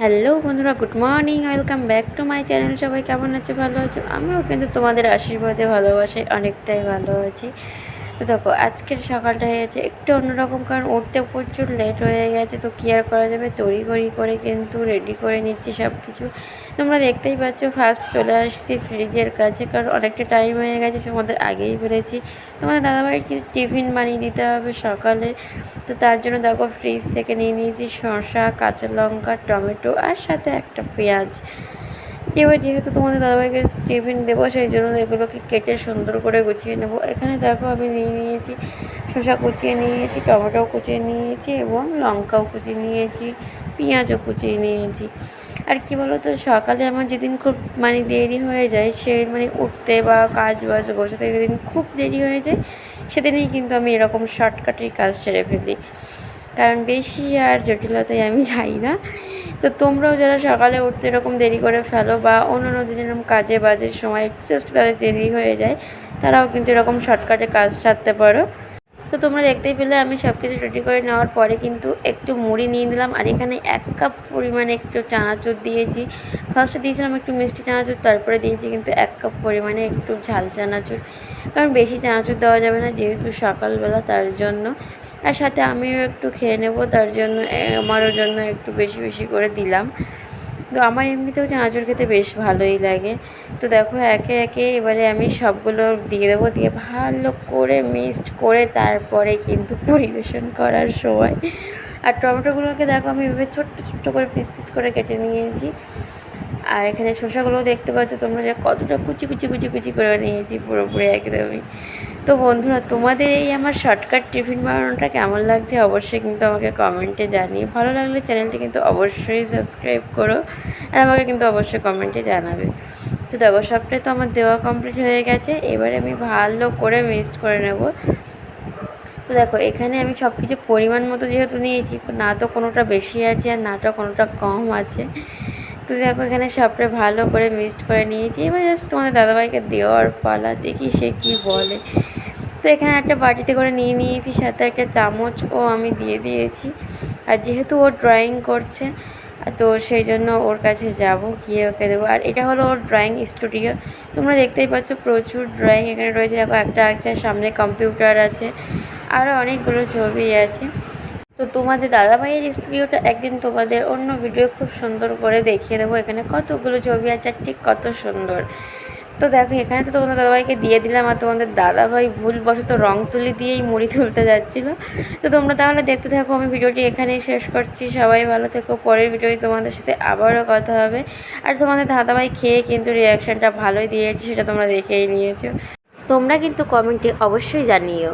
Hello বন্ধুরা, good morning, welcome back to my channel. সবাই কেমন আছো? ভালো আছো? আমরাও কিন্তু তোমাদের আশীর্বাদে ভালোবাসে অনেকটাই ভালো আছি। তো দেখো, আজকের সকালটা হয়েছে একটু অন্যরকম, কারণ উঠতে প্রচুর লেট হয়ে গেছে। তো কী আর করা যাবে, তড়িঘড়ি করে কিন্তু রেডি করে নিচ্ছি সব কিছু। তোমরা দেখতেই পাচ্ছ, ফার্স্ট চলে আসছি ফ্রিজের কাছে, কারণ অনেকটা টাইম হয়ে গেছে, তোমাদের আগেই বলেছি তোমাদের দাদাভাইকে টিফিন বানিয়ে দিতে হবে সকালে। তো তার জন্য দেখো, ফ্রিজ থেকে নিয়ে নিয়েছি শসা, কাঁচা লঙ্কা, টমেটো আর সাথে একটা পেঁয়াজ। এবার যেহেতু তোমাদের দাদাভাইকে টিফিন দেবো, সেই জন্য এগুলোকে কেটে সুন্দর করে গুছিয়ে নেব। এখানে দেখো, আমি নিয়ে নিয়েছি শসা কুচিয়ে নিয়েছি, টমেটো কুচিয়ে নিয়েছি এবং লঙ্কাও কুচিয়ে নিয়েছি, পেঁয়াজও কুচিয়ে নিয়েছি। আর কি বলো তো, সকালে আমার যেদিন খুব দেরি হয়ে যায়, সে উঠতে বা কাজ বাজ গোছাতে যেদিন খুব দেরি হয়ে যায়, সেদিনই কিন্তু আমি এরকম শর্টকাটেই কাজ সেরে ফেলি, কারণ বেশি আর জটিলতায় আমি যাই না। তো তোমরাও যারা সকালে উঠতে এরকম দেরি করে ফেলো বা অন্য দিন এরকম কাজে বাজের সময় জাস্ট তাদের দেরি হয়ে যায়, তারাও কিন্তু এরকম শর্টকাটে কাজ সারতে পারো। তো তোমরা দেখতেই পেলে আমি সব কিছু রেডি করে নেওয়ার পরে কিন্তু একটু মুড়ি নিয়ে নিলাম, আর এখানে 1 কাপ পরিমাণে একটু চানাচুর দিয়েছি। ফার্স্টে দিয়েছিলাম একটু মিষ্টি চানাচুর, তারপরে দিয়েছি কিন্তু 1 কাপ পরিমাণে একটু ঝাল চানাচুর, কারণ বেশি চানাচুর দেওয়া যাবে না যেহেতু সকালবেলা, তার জন্য। আর সাথে আমিও একটু খেয়ে নেব, তার জন্য আমারও জন্য একটু বেশি বেশি করে দিলাম। তো আমার এমনিতেও চানাচুর খেতে বেশ ভালোই লাগে। তো দেখো, একে একে এবারে আমি সবগুলো দিয়ে দেবো, দিয়ে ভালো করে মিক্সড করে তারপরে কিন্তু পরিবেশন করার সময়। আর টমেটোগুলোকে দেখো, আমি এভাবে ছোট্ট ছোট্ট করে পিস পিস করে কেটে নিয়েছি। আর এখানে শসাগুলোও দেখতে পাচ্ছ তোমরা, যে কতটা কুচি কুচি কুচি কুচি করে নিয়েছি পুরোপুরি একদমই। তো বন্ধুরা, তোমাদের এই আমার শর্টকাট টিফিন বানানোটা কেমন লাগছে অবশ্যই কিন্তু আমাকে কমেন্টে জানিয়ে, ভালো লাগলে চ্যানেলটি কিন্তু অবশ্যই সাবস্ক্রাইব করো, আর আমাকে কিন্তু অবশ্যই কমেন্টে জানাবে। তো দেখো, সবটাই তো আমার দেওয়া কমপ্লিট হয়ে গেছে, এবারে আমি ভালো করে মিক্সড করে নেব। তো দেখো, এখানে আমি সব কিছু পরিমাণ মতো যেহেতু নিয়েছি, না তো কোনোটা বেশি আছে আর না তো কোনোটা কম আছে। তো দেখো, এখানে সবটা ভালো করে মিক্সড করে নিয়েছি। এবার জাস্ট তোমাদের দাদাভাইকে দেওয়ার পালা, দেখি সে কি বলে। তো এখানে একটা বাটিতে করে নিয়ে নিয়েছি, সাথে একটা চামচও আমি দিয়ে দিয়েছি। আর যেহেতু ও ড্রয়িং করছে, তো সেই জন্য ওর কাছে যাব, গিয়ে ওকে দেবো। আর এটা হলো ওর ড্রয়িং স্টুডিও। তোমরা দেখতেই পাচ্ছ প্রচুর ড্রয়িং এখানে রয়েছে। দেখো, একটা আছে, সামনে কম্পিউটার আছে, আরও অনেকগুলো ছবি আছে। তো তোমাদের দাদাভাইয়ের স্টুডিওটা একদিন তোমাদের অন্য ভিডিও খুব সুন্দর করে দেখিয়ে দেবো। এখানে কতগুলো ছবি আছে আর ঠিক কত সুন্দর। তো দেখো, এখানে তো তোমাদের দাদাভাইকে দিয়ে দিলাম, আর তোমাদের দাদাভাই ভুলবশত রং তুলি দিয়েই মুড়ি তুলতে যাচ্ছিলো। তো তোমরা তাহলে দেখতে থাকো, আমি ভিডিওটি এখানেই শেষ করছি। সবাই ভালো থেকো, পরের ভিডিওটি তোমাদের সাথে আবারও কথা হবে। আর তোমাদের দাদাভাই খেয়ে কিন্তু রিয়াকশানটা ভালোই দিয়েছে, সেটা তোমরা দেখেই নিয়েছো। তোমরা কিন্তু কমেন্টে অবশ্যই জানিও।